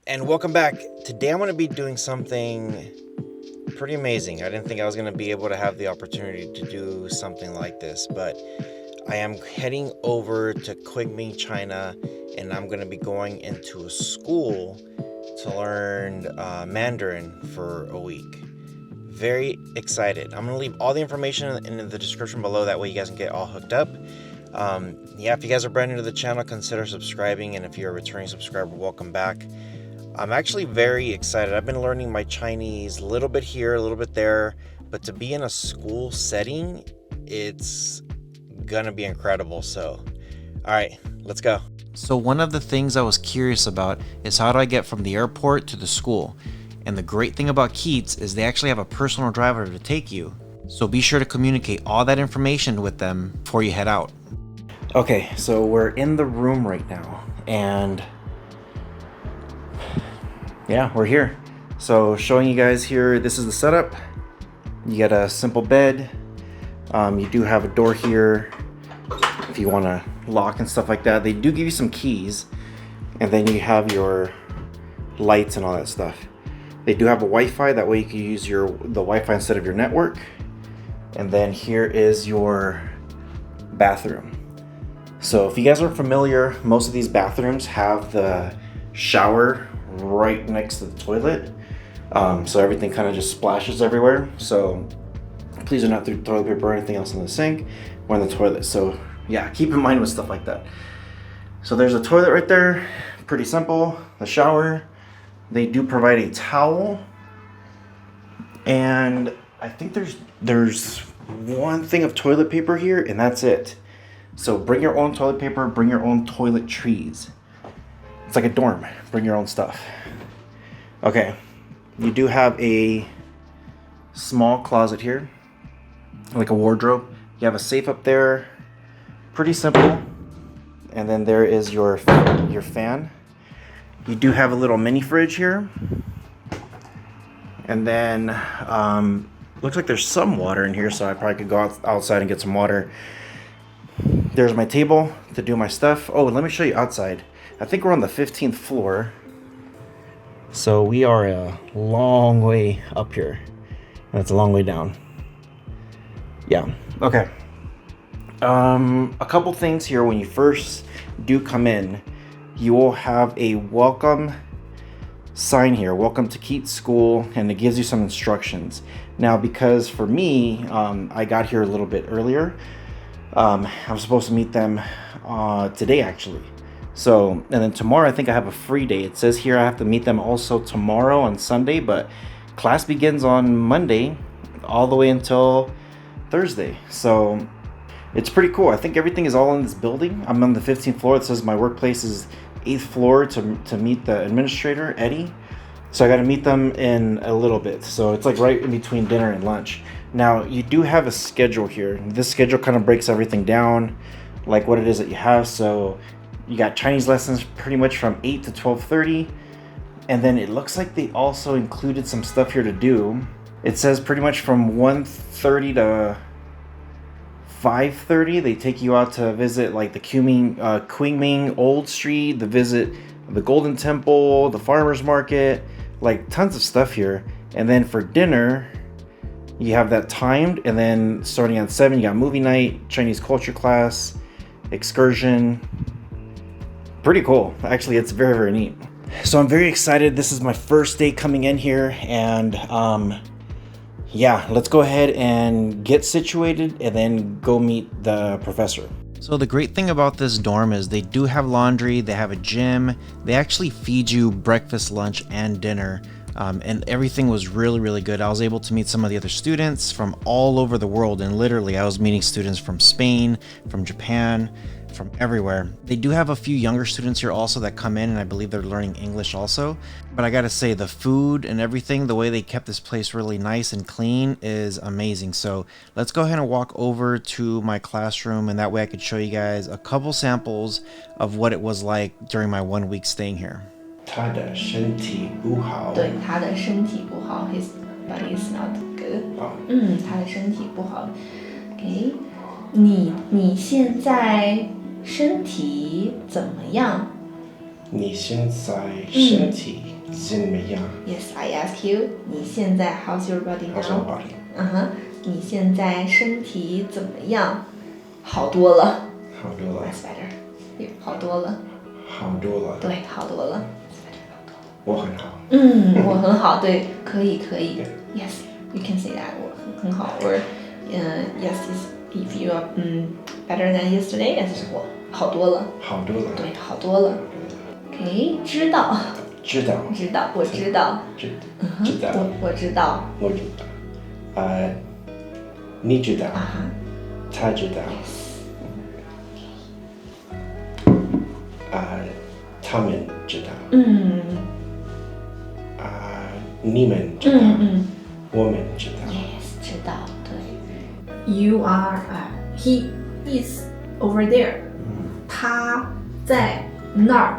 And welcome back. Today I'm going to be doing something pretty amazing. I didn't think I was going to be able to have the opportunity to do something like this, but I am heading over to Kunming, China, and I'm going to be going into a school to learn Mandarin for a week. Very excited. I'm going to leave all the information in the description below. That way you guys can get all hooked up. If you guys are brand new to the channel, consider subscribing. And if you're a returning subscriber, welcome back. I'm actually very excited. I've been learning my Chinese a little bit here, a little bit there. But to be in a school setting, it's going to be incredible. So, all right, let's go. So one of the things I was curious about is how do I get from the airport to the school? And the great thing about Keats is they actually have a personal driver to take you. So be sure to communicate all that information with them before you head out. Okay, so we're in the room right now, and yeah, we're here. So showing you guys here, this is the setup. You got a simple bed. You do have a door here if you want to lock and stuff like that. They do give you some keys, and then you have your lights and all that stuff. They do have a Wi-Fi, that way you can use the Wi-Fi instead of your network. And then here is your bathroom. So if you guys aren't familiar, most of these bathrooms have the shower right next to the toilet. So everything kind of just splashes everywhere. So please do not throw toilet paper or anything else in the sink or in the toilet. So yeah, keep in mind with stuff like that. So there's a toilet right there, pretty simple. The shower, they do provide a towel. And I think there's one thing of toilet paper here, and that's it. So bring your own toilet paper, bring your own toiletries. It's like a dorm, bring your own stuff. Okay, you do have a small closet here, like a wardrobe. You have a safe up there, pretty simple. And then there is your fan. You do have a little mini fridge here. And then, looks like there's some water in here, so I probably could go outside and get some water. There's my table to do my stuff. Oh, let me show you outside. I think we're on the 15th floor. So we are a long way up here. That's a long way down. Yeah, okay. A couple things here. When you first do come in, you will have a welcome sign here, welcome to Keats School, and it gives you some instructions. Now, because for me, I got here a little bit earlier. I was supposed to meet them today, actually. So, and then tomorrow, I think I have a free day. It says here I have to meet them also tomorrow on Sunday, but class begins on Monday all the way until Thursday. So it's pretty cool. I think everything is all in this building. I'm on the 15th floor. It says my workplace is 8th floor to meet the administrator, Eddie. So I got to meet them in a little bit. So it's like right in between dinner and lunch. Now, you do have a schedule here. This schedule kind of breaks everything down, like what it is that you have. So you got Chinese lessons pretty much from 8 to 12:30. And then it looks like they also included some stuff here to do. It says pretty much from 1:30 to 5:30, they take you out to visit like the Kunming Old Street, the visit the Golden Temple, the farmers market, like tons of stuff here. And then for dinner, you have that timed, and then starting at 7, you got movie night, Chinese culture class, excursion. Pretty cool. Actually, it's very, very neat. So I'm very excited. This is my first day coming in here, and yeah, let's go ahead and get situated and then go meet the professor. So the great thing about this dorm is they do have laundry, they have a gym, they actually feed you breakfast, lunch, and dinner. And everything was really, really good. I was able to meet some of the other students from all over the world, and literally I was meeting students from Spain, from Japan, from everywhere. They do have a few younger students here also that come in, and I believe they're learning English also. But I gotta say, the food and everything, the way they kept this place really nice and clean is amazing. So let's go ahead and walk over to my classroom, and that way I could show you guys a couple samples of what it was like during my 1 week staying here. 他的身体不好。对，他的身体不好 ，his body is not good。他的身体不好。OK，你现在身体怎么样？你现在身体怎么样 Yes, I ask you. 你现在 How's your body now? How's your body? 嗯哼，你现在身体怎么样？好多了。好多了。 That's better. 好多了。好多了。对，好多了。我很好。我很好，对，可以。Yes, you can say that. 我很好 or yes, if you are better than yesterday, that's 我好多了。好多了。对，好多了。OK， 知道。知道。我知道。知道。我知道。我知道。你知道。他知道。他们知道。你们知道。我们知道。Yes， 知道，对。You are he is over there。他在那儿。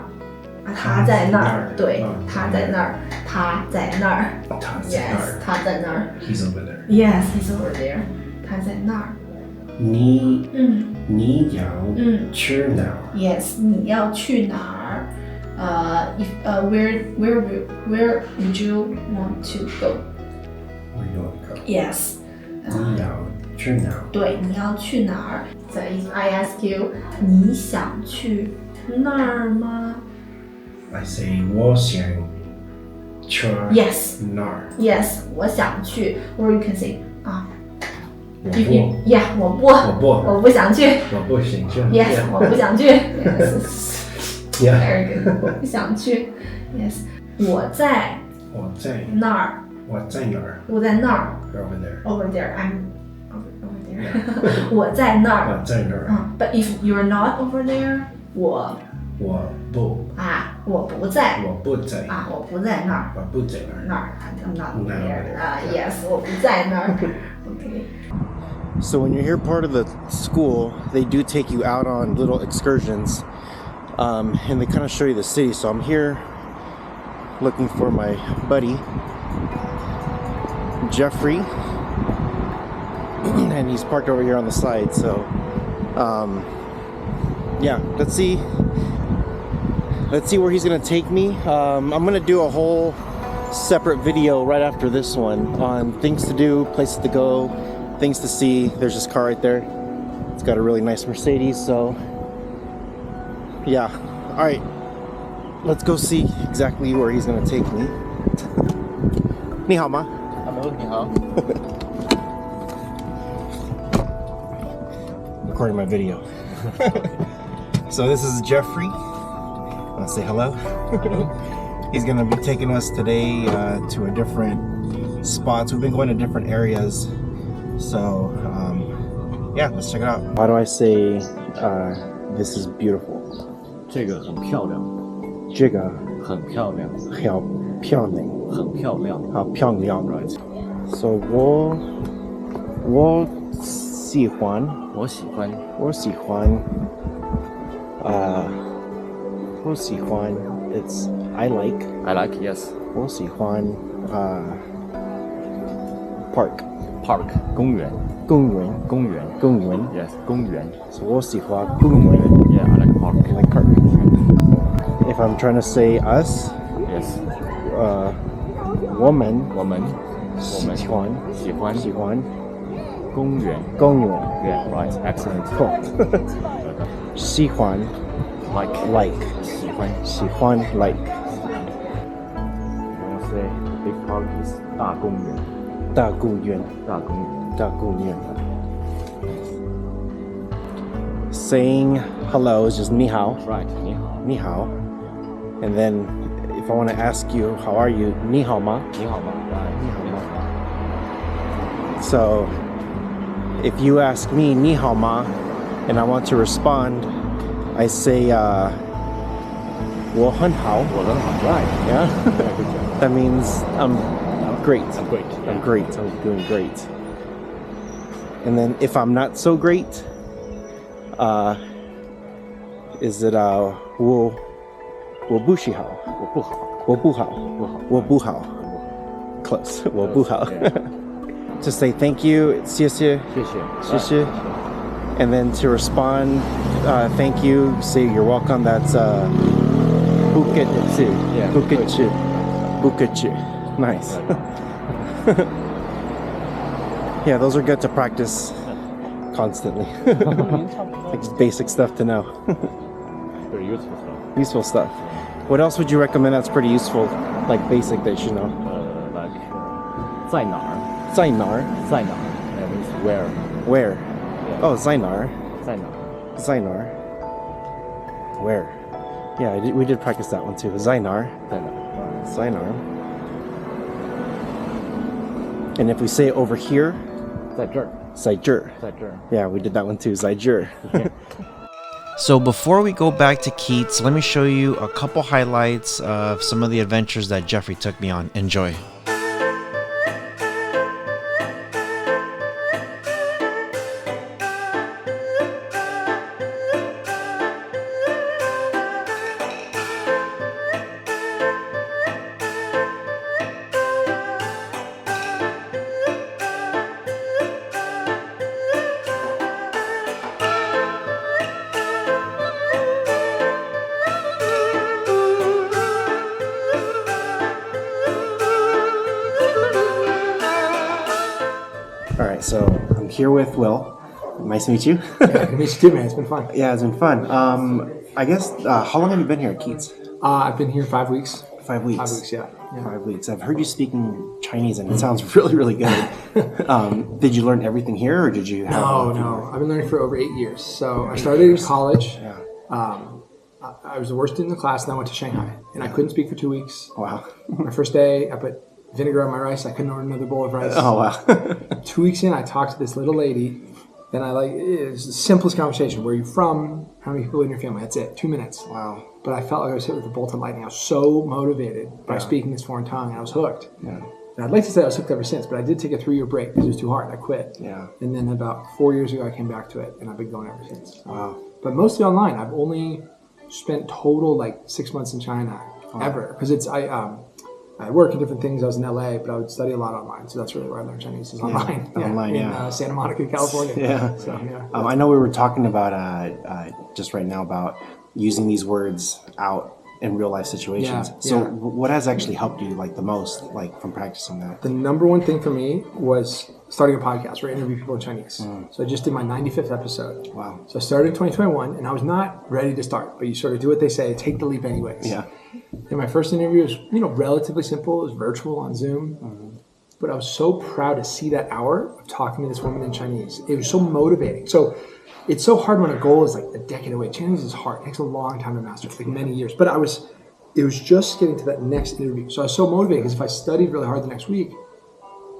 他在那儿，对，他在那儿，他在那儿。Yes， 他在那儿。He's over there. Yes, he's over there. 他在那儿。你要去哪儿 Yes， 你要去哪儿？Where would you want to go? Where you want to go? Yes. 你要去哪儿？对，你要去哪儿？所以 I ask you， 你想去那儿吗 I say 我想去 ？Yes. 哪儿？ Yes， 我想去。Or you can say 我 Yeah， 我不想去。不想去。Yes， 我不想去。Yeah. Very good， 不想去。Yes， 我在那儿。我在哪儿？我在那儿。Over there. Over there. I'm over there. 我在那儿。我在那儿。But if you're not over there， 我不在。我不在那儿。那儿。I'm not there. Yes， 我不在那儿。Okay. So when you're here part of the school, they do take you out on little excursions, and they kind of show you the city. So I'm here looking for my buddy, Jeffrey, and he's parked over here on the side. So yeah, let's see where he's gonna take me. I'm gonna do a whole separate video right after this one on things to do, places to go, things to see. There's this car right there. It's got a really nice Mercedes. So yeah, all right, let's go see exactly where he's gonna take me. 你好吗？ Hello， 你好。Recording my video. So this is Jeffrey. Wanna say hello? He's gonna be taking us today to a different spots. We've been going to different areas. So yeah, let's check it out. Why do I say this is beautiful? 这个很漂亮，这个很漂亮，好漂亮，很漂亮。好漂亮。Right. So 我喜欢it's I like yes. 我喜欢park 公园 yes 公园 So 我喜欢公园 yeah I like park I like park. If I'm trying to say us, yes 我们喜欢公园 yeah right excellent Cool. 喜欢 like 喜欢 like you want to say big park is 大公园大公园 Saying hello is just 你好 right 你好 And then if I want to ask you how are you 你好吗 你好吗 right 你好吗 So if you ask me 你好吗 and I want to respond, I say 我很好 right Yeah. good job That means I'm great. I'm great I'm doing great. And then if I'm not so great, is it 我不喜好我不好我不好 Close. 我不好 To say thank you, 谢谢谢谢 And then to respond, thank you, say you're welcome. That's Bukit yeah Bukit Bukachi. Nice. Yeah, those are good to practice constantly. Like just basic stuff to know. Very useful stuff. Useful stuff. What else would you recommend that's pretty useful, like basic that you should know? Like 在哪儿? Zainar. That means where. Where? Oh, Zainar. 在哪儿? Zainar. Where? Yeah, we did practice that one too. Zainar. 在哪儿? Zainar. And if we say it over here, 在这儿. Zaijur. 在这儿. Yeah, we did that one too. Zaijur. So before we go back to Keats, let me show you a couple highlights of some of the adventures that Jeffrey took me on. Enjoy. All right, so I'm here with Will. Nice to meet you. Yeah, good to meet you too, man. It's been fun. Yeah, it's been fun. I guess, how long have you been here at Keats? I've been here 5 weeks. 5 weeks. 5 weeks, yeah. 5 weeks. I've heard you speaking Chinese, and it sounds really, really good. Did you learn everything here, or did you have? No. I've been learning for over 8 years. So I started in college. Yeah. I was the worst student in the class, and I went to Shanghai, and I couldn't speak for 2 weeks. Wow. My first day, I put vinegar on my rice. I couldn't order another bowl of rice. Oh wow. 2 weeks in, I talked to this little lady, and it was the simplest conversation. Where are you from? How many people in your family? That's it. 2 minutes. Wow. But I felt like I was hit with a bolt of lightning. I was so motivated by speaking this foreign tongue, and I was hooked. Yeah. And I'd like to say I was hooked ever since, but I did take a 3-year break because it was too hard. I quit. Yeah. And then about 4 years ago, I came back to it, and I've been going ever since. Wow. But mostly online. I've only spent total like 6 months in China ever, because I work in different things. I was in LA, but I would study a lot online. So that's really where I learned Chinese, is online. Online, in Santa Monica, California. Yeah. So, yeah. I know we were talking about just right now about using these words out in real life situations. Yeah, So yeah. what has actually helped you like the most, like from practicing that? The number one thing for me was starting a podcast where I interview people in Chinese. So I just did my 95th episode. Wow. So I started in 2021, and I was not ready to start, but you sort of do what they say, take the leap anyways. Yeah. And my first interview was, relatively simple. It was virtual on Zoom. But I was so proud to see that hour of talking to this woman in Chinese. It was so motivating. So it's so hard when a goal is like a decade away. Chinese is hard. It takes a long time to master. It's like many years. But it was just getting to that next interview. So I was so motivated because if I studied really hard the next week,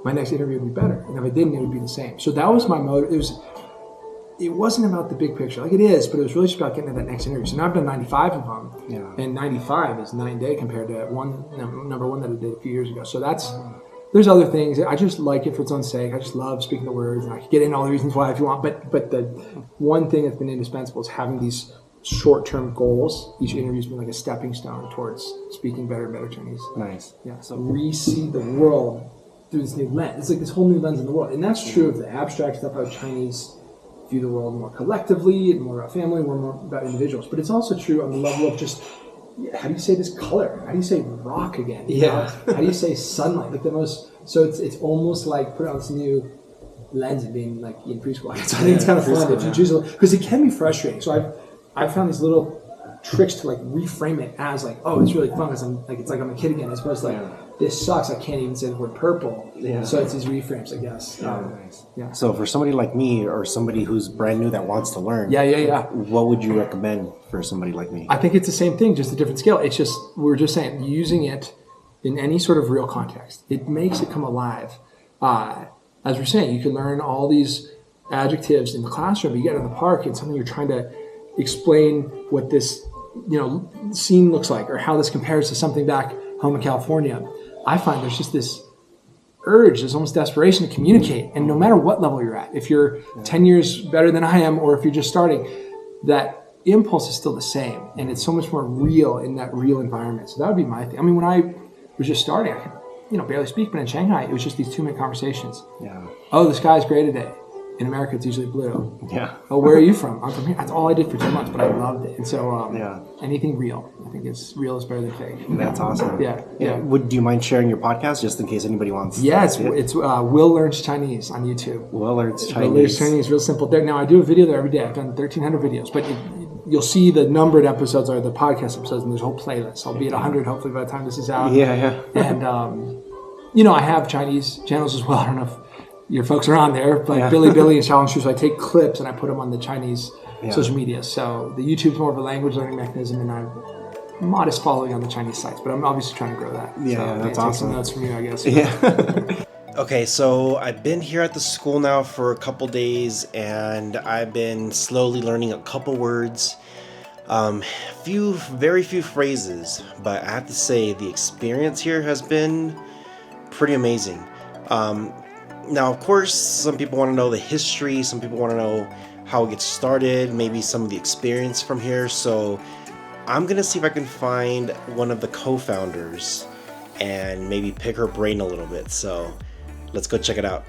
my next interview would be better. And if I didn't, it would be the same. So that was my motive. It wasn't about the big picture. Like it is, but it was really just about getting to that next interview. So now I've done 95 of them. Yeah. And 95 is night and day compared to number one that I did a few years ago. So there's other things. I just like it for its own sake. I just love speaking the words, and I could get into all the reasons why if you want. But the one thing that's been indispensable is having these short-term goals. Each interview's been like a stepping stone towards speaking better and better Chinese. Nice. Yeah. So re-see the world through this new lens. It's like this whole new lens in the world, and that's true of the abstract stuff, how Chinese view the world more collectively and more about family, more about individuals. But it's also true on the level of just, how do you say this color? How do you say rock again? Yeah. How do you say sunlight? Like the most. So it's almost like put on this new lens and being like in preschool. I think it's kind of fun if you choose because it can be frustrating. So I've found these little tricks to like reframe it as like, oh, it's really fun because I'm a kid again, as opposed to like, this sucks. I can't even say the word purple. Yeah. So it's these reframes, I guess. Nice. Yeah. So for somebody like me or somebody who's brand new that wants to learn, Yeah. what would you recommend for somebody like me? I think it's the same thing, just a different scale. It's just, we're just saying, using it in any sort of real context. It makes it come alive. As we're saying, you can learn all these adjectives in the classroom, but you get in the park and something you're trying to explain what this, scene looks like or how this compares to something back home in California. I find there's just this urge, there's almost desperation to communicate. And no matter what level you're at, if you're 10 years better than I am, or if you're just starting, that impulse is still the same. And it's so much more real in that real environment. So that would be my thing. I mean, when I was just starting, I could, barely speak, but in Shanghai, it was just these 2-minute conversations. Yeah. Oh, the sky's gray today. In America, it's usually blue. Yeah. Oh, where are you from? I'm from here. That's all I did for 2 months, but I loved it. And so, Yeah. anything real, I think real is better than fake. That's awesome. Yeah. Do you mind sharing your podcast just in case anybody wants? Yeah, it's Will Learns Chinese on YouTube. Will Learns Chinese. Will Learns Chinese, real simple. Now, I do a video there every day. I've done 1,300 videos, but you'll see the numbered episodes are the podcast episodes, and there's a whole playlist. I'll be at 100 hopefully by the time this is out. Yeah. And, I have Chinese channels as well. I don't know if your folks are on there, but Billy and Xiaolong Shu. So I take clips and I put them on the Chinese social media. So the YouTube's more of a language learning mechanism, and I'm modest following on the Chinese sites, but I'm obviously trying to grow that. Yeah, that's take awesome. some notes from you, I guess. Yeah. Okay, so I've been here at the school now for a couple days, and I've been slowly learning a couple words, very few phrases, but I have to say the experience here has been pretty amazing. Now, of course, some people want to know the history, some people want to know how it gets started, maybe some of the experience from here, so I'm going to see if I can find one of the co-founders and maybe pick her brain a little bit, so let's go check it out.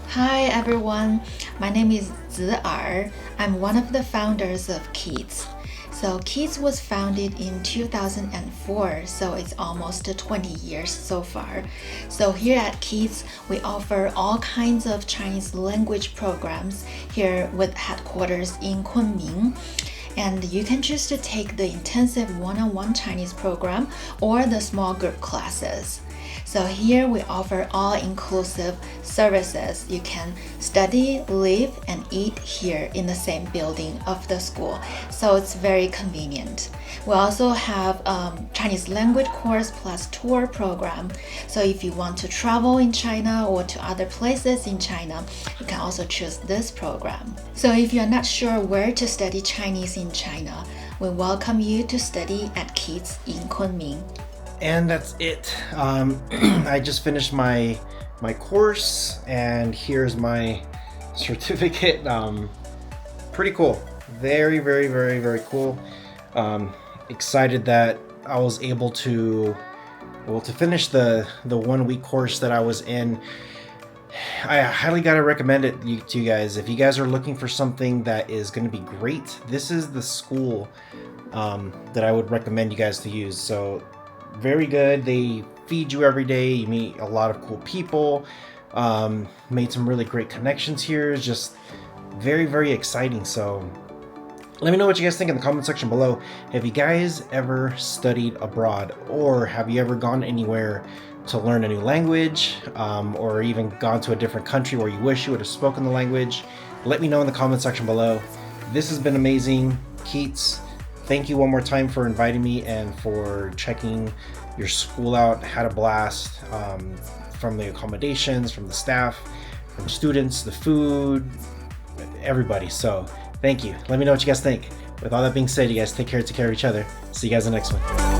Hi everyone, my name is Zi Er. I'm one of the founders of Keats. So Keats was founded in 2004, so it's almost 20 years so far. So here at Keats, we offer all kinds of Chinese language programs here with headquarters in Kunming. And you can choose to take the intensive one-on-one Chinese program or the small group classes. So here we offer all-inclusive services. You can study, live, and eat here in the same building of the school. So it's very convenient. We also have Chinese language course plus tour program. So if you want to travel in China or to other places in China, you can also choose this program. So if you're not sure where to study Chinese in China, we welcome you to study at Keats in Kunming. And that's it. I just finished my course, and here's my certificate. Pretty cool. Very, very, very, very cool. Excited that I was able to finish the 1 week course that I was in. I highly gotta recommend it to you guys. If you guys are looking for something that is going to be great, this is the school that I would recommend you guys to use. So very good. They feed you every day. You meet a lot of cool people. Made some really great connections here. It's just very, very exciting. So let me know what you guys think in the comment section below. Have you guys ever studied abroad, or have you ever gone anywhere to learn a new language, or even gone to a different country where you wish you would have spoken the language? Let me know in the comment section below. This has been amazing. Keats, thank you one more time for inviting me and for checking your school out. Had a blast, from the accommodations, from the staff, from students, the food, everybody. So thank you. Let me know what you guys think. With all that being said, you guys take care of each other. See you guys in the next one.